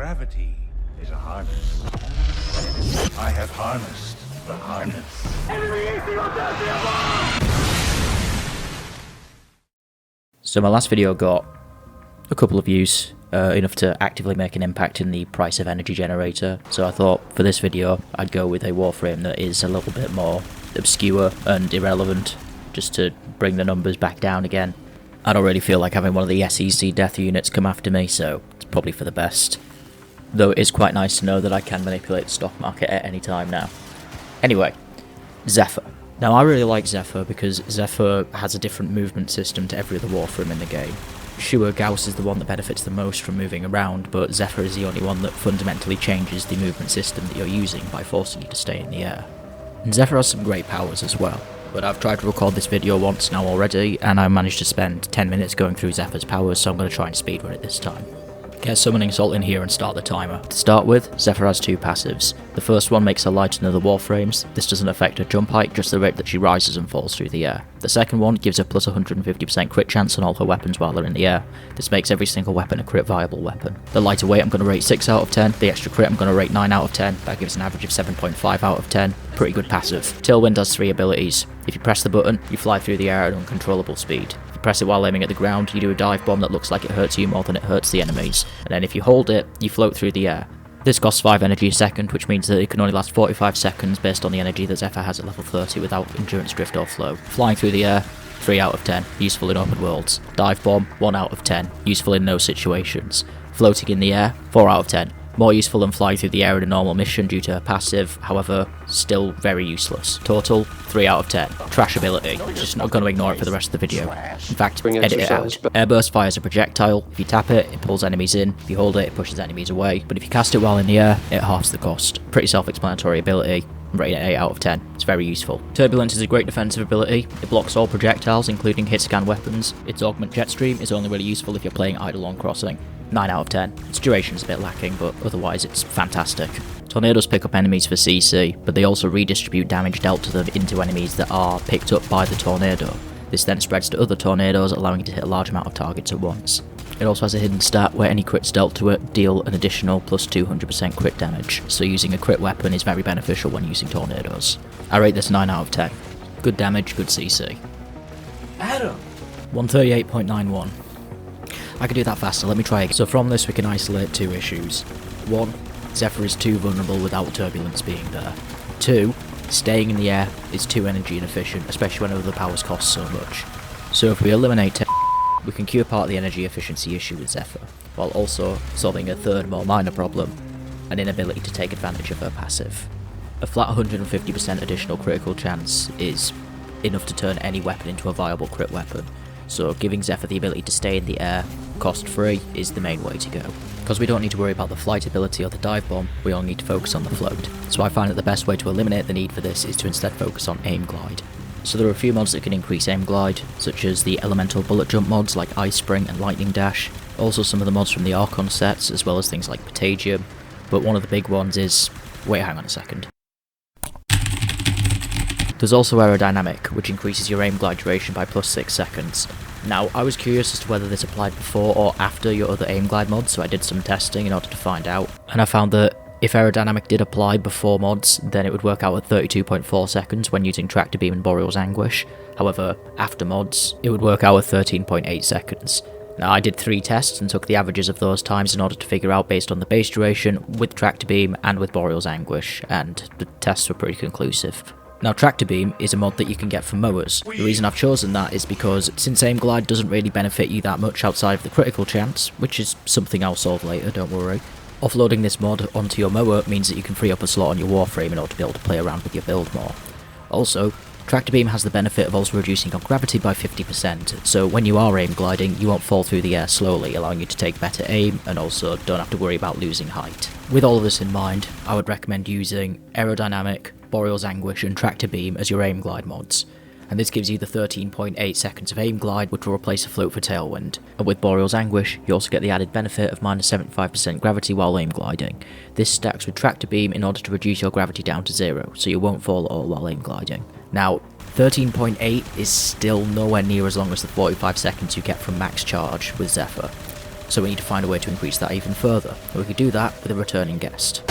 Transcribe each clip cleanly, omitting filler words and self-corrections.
Gravity is a harness. I have harnessed the harness. So my last video got a couple of views, enough to actively make an impact in the price of energy generator, so I thought for this video I'd go with a warframe that is a little bit more obscure and irrelevant, just to bring the numbers back down again. I don't really feel like having one of the SEC death units come after me, so it's probably for the best. Though it is quite nice to know that I can manipulate the stock market at any time now. Anyway, Zephyr. Now I really like Zephyr because Zephyr has a different movement system to every other warframe in the game. Sure, Gauss is the one that benefits the most from moving around, but Zephyr is the only one that fundamentally changes the movement system that you're using by forcing you to stay in the air. And Zephyr has some great powers as well, but I've tried to record this video once now already, and I managed to spend 10 minutes going through Zephyr's powers, so I'm going to try and speedrun it this time. Get Summoning Salt in here and start the timer. To start with, Zephyr has two passives. The first one makes her lighter than other warframes. This doesn't affect her jump height, just the rate that she rises and falls through the air. The second one gives her plus 150% crit chance on all her weapons while they're in the air. This makes every single weapon a crit viable weapon. The lighter weight I'm going to rate 6 out of 10, the extra crit I'm going to rate 9 out of 10, that gives an average of 7.5 out of 10. Pretty good passive. Tailwind has 3 abilities. If you press the button, you fly through the air at uncontrollable speed. If you press it while aiming at the ground, you do a dive bomb that looks like it hurts you more than it hurts the enemies. And then if you hold it, you float through the air. This costs 5 energy a second, which means that it can only last 45 seconds based on the energy that Zephyr has at level 30 without endurance drift or flow. Flying through the air, 3 out of 10, useful in open worlds. Dive bomb, 1 out of 10, useful in no situations. Floating in the air, 4 out of 10. More useful than flying through the air in a normal mission due to her passive, however, still very useless. Total, 3 out of 10. Trash ability, just not going to ignore it for the rest of the video. In fact, edit it out. Airburst fires a projectile. If you tap it, it pulls enemies in. If you hold it, it pushes enemies away. But if you cast it while in the air, it halves the cost. Pretty self-explanatory ability. I'm rating it 8 out of 10. It's very useful. Turbulence is a great defensive ability. It blocks all projectiles, including hit-scan weapons. Its augment jetstream is only really useful if you're playing Eidolon Crossing. 9 out of 10. Its duration's a bit lacking, but otherwise it's fantastic. Tornadoes pick up enemies for CC, but they also redistribute damage dealt to them into enemies that are picked up by the tornado. This then spreads to other tornadoes, allowing you to hit a large amount of targets at once. It also has a hidden stat where any crits dealt to it deal an additional plus 200% crit damage, so using a crit weapon is very beneficial when using tornadoes. I rate this 9 out of 10. Good damage, good CC. Adam! 138.91. I can do that faster, let me try again. So from this we can isolate 2 issues. 1. Zephyr is too vulnerable without turbulence being there. 2. Staying in the air is too energy inefficient, especially when other powers cost so much. So if we eliminate we can cure part of the energy efficiency issue with Zephyr, while also solving a third more minor problem, an inability to take advantage of her passive. A flat 150% additional critical chance is enough to turn any weapon into a viable crit weapon, so giving Zephyr the ability to stay in the air, cost free, is the main way to go. Because we don't need to worry about the flight ability or the dive bomb, we all need to focus on the float. So I find that the best way to eliminate the need for this is to instead focus on aim glide. So there are a few mods that can increase aim glide, such as the elemental bullet jump mods like Ice Spring and Lightning Dash, also some of the mods from the Arcanes sets, as well as things like Potagium, but one of the big ones is... wait, hang on a second. There's also aerodynamic, which increases your aim glide duration by plus 6 seconds. Now, I was curious as to whether this applied before or after your other aim glide mods, so I did some testing in order to find out, and I found that if aerodynamic did apply before mods, then it would work out at 32.4 seconds when using Tractor Beam and Boreal's Anguish. However, after mods, it would work out at 13.8 seconds. Now, I did 3 tests and took the averages of those times in order to figure out based on the base duration with Tractor Beam and with Boreal's Anguish, and the tests were pretty conclusive. Now, Tractor Beam is a mod that you can get from mowers. The reason I've chosen that is because since aim glide doesn't really benefit you that much outside of the critical chance, which is something I'll solve later, don't worry, offloading this mod onto your mower means that you can free up a slot on your warframe in order to be able to play around with your build more. Also, Tractor Beam has the benefit of also reducing your gravity by 50%, so when you are aim gliding, you won't fall through the air slowly, allowing you to take better aim, and also don't have to worry about losing height. With all of this in mind, I would recommend using Aerodynamic, Boreal's Anguish and Tractor Beam as your aim glide mods. And this gives you the 13.8 seconds of aim glide, which will replace a float for Tailwind. And with Boreal's Anguish, you also get the added benefit of minus 75% gravity while aim gliding. This stacks with Tractor Beam in order to reduce your gravity down to 0, so you won't fall at all while aim gliding. Now, 13.8 is still nowhere near as long as the 45 seconds you get from max charge with Zephyr. so we need to find a way to increase that even further, and we could do that with a returning guest.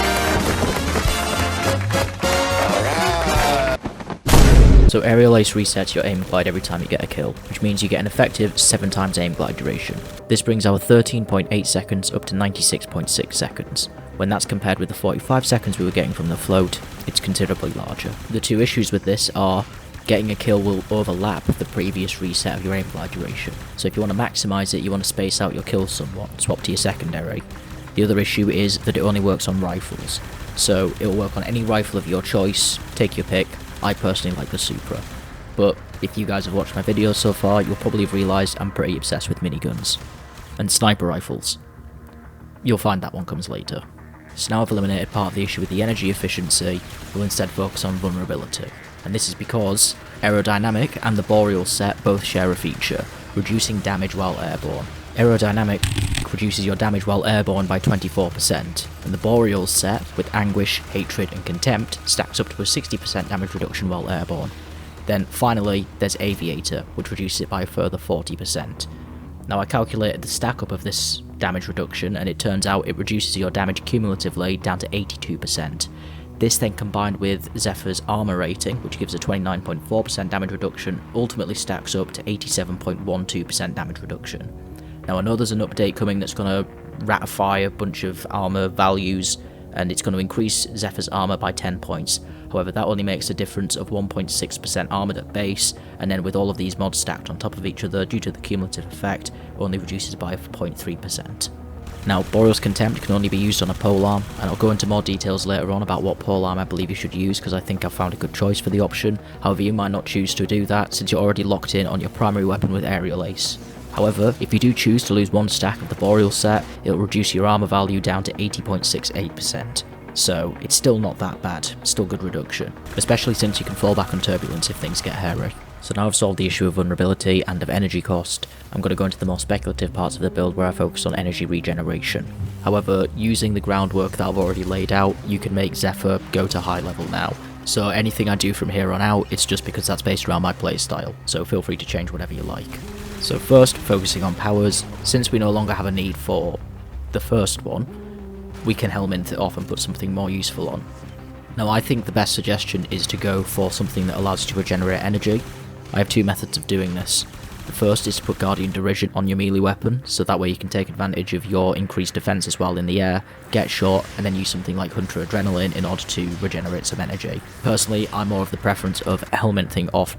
So Aerial Ace resets your aim glide every time you get a kill, which means you get an effective 7 times aim glide duration. This brings our 13.8 seconds up to 96.6 seconds. When that's compared with the 45 seconds we were getting from the float, it's considerably larger. The two issues with this are getting a kill will overlap the previous reset of your aim glide duration. So if you want to maximise it, you want to space out your kills somewhat, swap to your secondary. The other issue is that it only works on rifles. So it will work on any rifle of your choice, take your pick. I personally like the Supra, but if you guys have watched my videos so far, you'll probably have realised I'm pretty obsessed with miniguns. And sniper rifles. You'll find that one comes later. So now I've eliminated part of the issue with the energy efficiency, we'll instead focus on vulnerability. And this is because Aerodynamic and the Boreal set both share a feature, reducing damage while airborne. Aerodynamic reduces your damage while airborne by 24%, and the Boreal set, with Anguish, Hatred and Contempt, stacks up to a 60% damage reduction while airborne. Then finally, there's Aviator, which reduces it by a further 40%. Now I calculated the stack up of this damage reduction, and it turns out it reduces your damage cumulatively down to 82%. This then combined with Zephyr's armor rating, which gives a 29.4% damage reduction, ultimately stacks up to 87.12% damage reduction. Now I know there's an update coming that's going to ratify a bunch of armor values, and it's going to increase Zephyr's armor by 10 points. However, that only makes a difference of 1.6% armored at base, and then with all of these mods stacked on top of each other due to the cumulative effect, only reduces by 0.3%. Now, Boreal's Contempt can only be used on a polearm, and I'll go into more details later on about what polearm I believe you should use because I think I've found a good choice for the option. However, you might not choose to do that since you're already locked in on your primary weapon with Aerial Ace. However, if you do choose to lose one stack of the Boreal set, it'll reduce your armor value down to 80.68%. So it's still not that bad, still good reduction, especially since you can fall back on Turbulence if things get hairy. So now I've solved the issue of vulnerability and of energy cost, I'm going to go into the more speculative parts of the build where I focus on energy regeneration. However, using the groundwork that I've already laid out, you can make Zephyr go to high level now. So anything I do from here on out, it's just because that's based around my playstyle, so feel free to change whatever you like. So first, focusing on powers, since we no longer have a need for the first one, we can helmet it off and put something more useful on. Now I think the best suggestion is to go for something that allows you to regenerate energy. I have two methods of doing this. The first is to put Guardian Derision on your melee weapon, so that way you can take advantage of your increased defenses while in the air, get shot, and then use something like Hunter Adrenaline in order to regenerate some energy. Personally, I'm more of the preference of helmeting off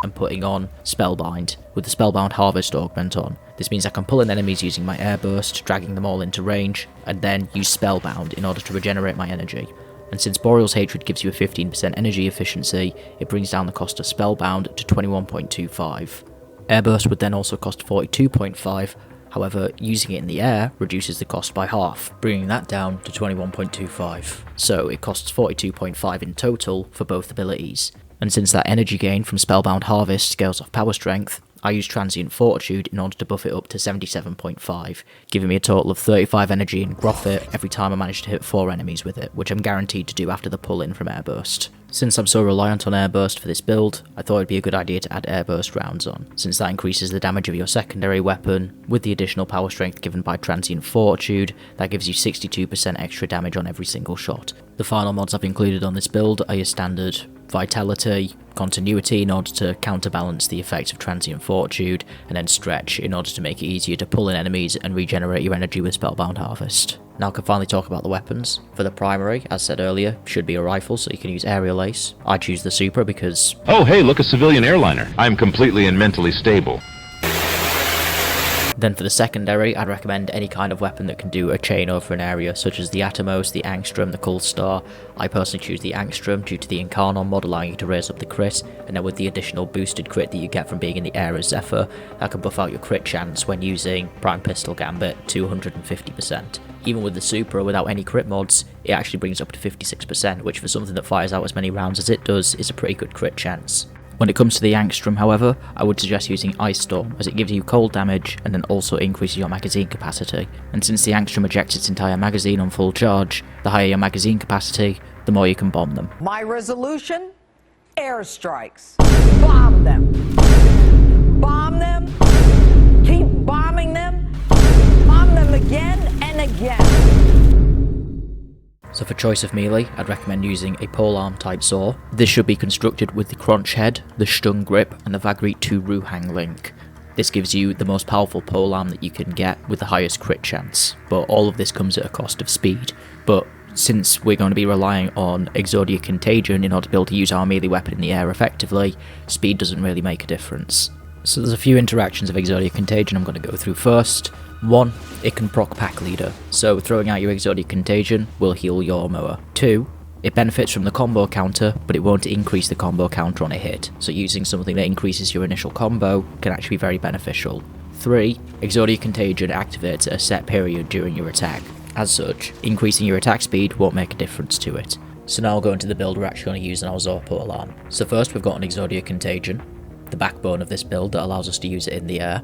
and putting on Spellbind, with the Spellbound Harvest augment on. This means I can pull in enemies using my air burst, dragging them all into range, and then use Spellbound in order to regenerate my energy. And since Boreal's Hatred gives you a 15% energy efficiency, it brings down the cost of Spellbound to 21.25. Airburst would then also cost 42.5, however, using it in the air reduces the cost by half, bringing that down to 21.25. So it costs 42.5 in total for both abilities. And since that energy gain from Spellbound Harvest scales off power strength, I use Transient Fortitude in order to buff it up to 77.5, giving me a total of 35 energy and Groth it every time I manage to hit 4 enemies with it, which I'm guaranteed to do after the pull-in from Airburst. Since I'm so reliant on Airburst for this build, I thought it'd be a good idea to add Airburst rounds on, since that increases the damage of your secondary weapon. With the additional power strength given by Transient Fortitude, that gives you 62% extra damage on every single shot. The final mods I've included on this build are your standard Vitality, Continuity in order to counterbalance the effects of Transient Fortitude, and then Stretch in order to make it easier to pull in enemies and regenerate your energy with Spellbound Harvest. Now I can finally talk about the weapons. For the primary, as said earlier, should be a rifle, so you can use Aerial Ace. I choose the Supra because... Oh hey, look, a civilian airliner. I'm completely and mentally stable. Then for the secondary, I'd recommend any kind of weapon that can do a chain over an area, such as the Atomos, the Angstrom, the Cullstar. I personally choose the Angstrom due to the Incarnon mod allowing you to raise up the crit, and then with the additional boosted crit that you get from being in the air as Zephyr, that can buff out your crit chance when using Prime Pistol Gambit to 150%. Even with the Supra, without any crit mods, it actually brings up to 56%, which for something that fires out as many rounds as it does, is a pretty good crit chance. When it comes to the Angstrom, however, I would suggest using Ice Storm, as it gives you cold damage and then also increases your magazine capacity. And since the Angstrom ejects its entire magazine on full charge, the higher your magazine capacity, the more you can bomb them. My resolution? Airstrikes. Bomb them. Bomb them. Keep bombing them. Bomb them. again and again. So for choice of melee, I'd recommend using a polearm type Zaw. This should be constructed with the Crunch Head, the Stun Grip, and the Vagreet 2 Ruhang link. This gives you the most powerful polearm that you can get with the highest crit chance, but all of this comes at a cost of speed. But since we're going to be relying on Exodia Contagion in order to be able to use our melee weapon in the air effectively, speed doesn't really make a difference. So there's a few interactions of Exodia Contagion I'm going to go through first. 1. It can proc Pack Leader, so throwing out your Exodia Contagion will heal your mower. 2. It benefits from the combo counter, but it won't increase the combo counter on a hit, so using something that increases your initial combo can actually be very beneficial. 3. Exodia Contagion activates at a set period during your attack. As such, increasing your attack speed won't make a difference to it. So now I'll go into the build we're actually going to use in our Zaw polearm. So first we've got an Exodia Contagion, the backbone of this build that allows us to use it in the air.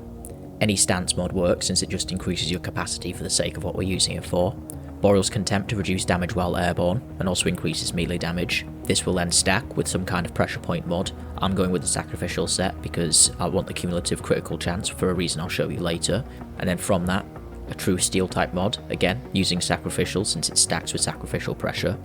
Any stance mod works since it just increases your capacity for the sake of what we're using it for. Boreal's Contempt to reduce damage while airborne, and also increases melee damage. This will then stack with some kind of pressure point mod. I'm going with the sacrificial set because I want the cumulative critical chance for a reason I'll show you later. And then from that, a true steel type mod, again using sacrificial since it stacks with sacrificial pressure.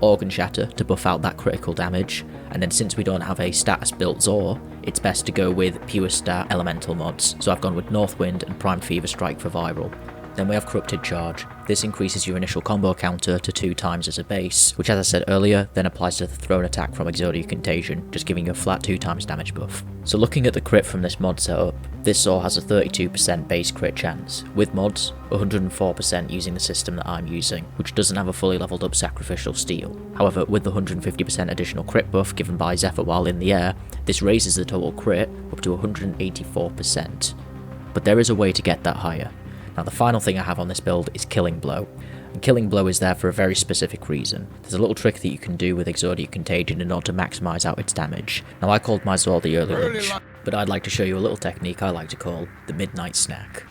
Organ Shatter to buff out that critical damage, and then since we don't have a status built Zaw, it's best to go with pure stat elemental mods, so I've gone with Northwind and Prime Fever Strike for viral. Then we have Corrupted Charge. This increases your initial combo counter to 2 times as a base, which as I said earlier, then applies to the thrown attack from Exodia Contagion, just giving you a flat 2 times damage buff. So looking at the crit from this mod setup, this Zaw has a 32% base crit chance, with mods, 104% using the system that I'm using, which doesn't have a fully leveled up sacrificial steel. However, with the 150% additional crit buff given by Zephyr while in the air, this raises the total crit up to 184%. But there is a way to get that higher. Now the final thing I have on this build is Killing Blow. And Killing Blow is there for a very specific reason. There's a little trick that you can do with Exodia Contagion in order to maximise out its damage. Now I called my Zaw the early lunch, but I'd like to show you a little technique I like to call the Midnight Snack.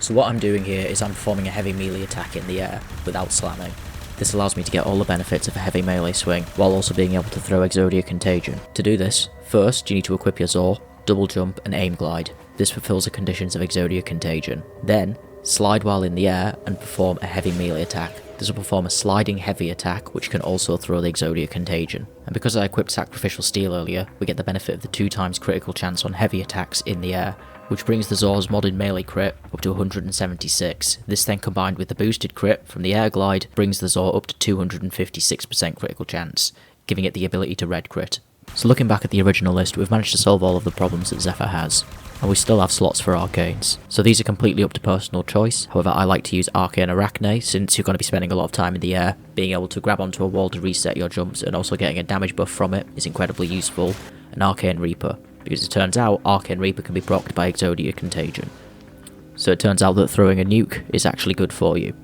So what I'm doing here is I'm performing a heavy melee attack in the air, without slamming. This allows me to get all the benefits of a heavy melee swing, while also being able to throw Exodia Contagion. To do this, first you need to equip your Zaw, double jump and aim glide. This fulfills the conditions of Exodia Contagion. Then, slide while in the air and perform a heavy melee attack. This will perform a sliding heavy attack which can also throw the Exodia Contagion. And because I equipped Sacrificial Steel earlier, we get the benefit of the 2 times critical chance on heavy attacks in the air, which brings the Zaw's modded melee crit up to 176. This then combined with the boosted crit from the air glide brings the Zaw up to 256% critical chance, giving it the ability to red crit. So looking back at the original list, we've managed to solve all of the problems that Zephyr has, and we still have slots for Arcanes. So these are completely up to personal choice, however I like to use Arcane Arachne since you're going to be spending a lot of time in the air. Being able to grab onto a wall to reset your jumps and also getting a damage buff from it is incredibly useful, and Arcane Reaper, because it turns out Arcane Reaper can be procced by Exodia Contagion. So it turns out that throwing a nuke is actually good for you,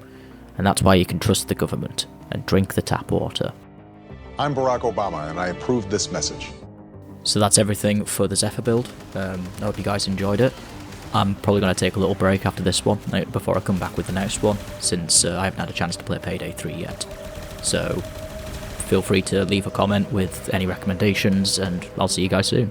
and that's why you can trust the government and drink the tap water. I'm Barack Obama, and I approve this message. So that's everything for the Zephyr build. I hope you guys enjoyed it. I'm probably going to take a little break after this one, before I come back with the next one, since I haven't had a chance to play Payday 3 yet. So feel free to leave a comment with any recommendations, and I'll see you guys soon.